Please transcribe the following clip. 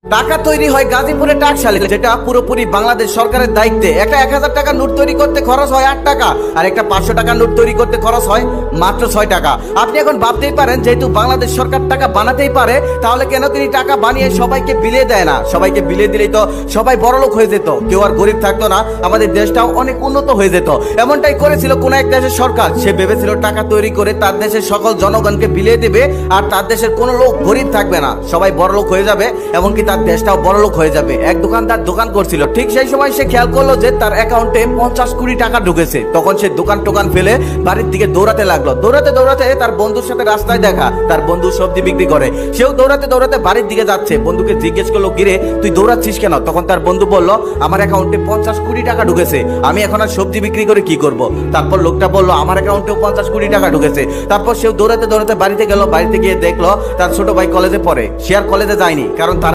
টাকা তৈরি হয় গাজীপুরে টাকশালে, যেটা পুরোপুরি বাংলাদেশ সরকারের দায়িত্বে। একটা 1000 টাকা নোট তৈরি করতে খরচ হয় 8 টাকা, আর একটা 500 টাকা নোট তৈরি করতে খরচ হয় মাত্র 6 টাকা। আপনি এখন ভাবতেই পারেন, যেহেতু বাংলাদেশ সরকার টাকা বানাতেই পারে, তাহলে কেন তিনি টাকা বানিয়ে সবাইকে বিলিয়ে দেয় না? সবাইকে বিলিয়ে দিলেই তো সবাই বড়লোক হয়ে যেত, কেউ আর গরিব থাকতো না, আমাদের দেশটাও অনেক উন্নত হয়ে যেত। এমনটাই করেছিল কোন এক দেশের সরকার। সে ভেবেছিল টাকা তৈরি করে তার দেশের সকল জনগণকে বিলিয়ে দেবে, আর তার দেশের কোনো লোক গরিব থাকবে না, সবাই বড়লোক হয়ে যাবে, এমনকি তার দেশটাও বড়লোক হয়ে যাবে। এক দোকানদার দোকান করছিল, ঠিক সেই সময় সে খেয়াল করলো যে তার অ্যাকাউন্টে 50 কোটি টাকা ঢুকেছে। তখন সে দোকান টোকান ফেলে বাড়ির দিকে দৌড়াতে লাগলো। দৌড়াতে দৌড়াতে তার বন্ধুর সাথে রাস্তায় দেখা, তার বন্ধু সবজি বিক্রি করে, সেও দৌড়াতে দৌড়াতে বাড়ির দিকে যাচ্ছে। বন্ধুকে জিজ্ঞেস করলো, গিরে তুই দৌড়াচ্ছিস কেন? তখন তার বন্ধু বলল, আমার অ্যাকাউন্টে 50 কোটি টাকা ঢুকেছে, আমি এখন আর সবজি বিক্রি করে কি করব? তারপর লোকটা বলল, আমার অ্যাকাউন্টেও 50 কোটি টাকা ঢুকেছে। তারপর সেও দৌড়াতে দৌড়াতে বাড়িতে গেল। বাড়িতে গিয়ে দেখলো তার ছোট ভাই কলেজে পড়ে। সে আর কলেজে যায়নি, কারণ তার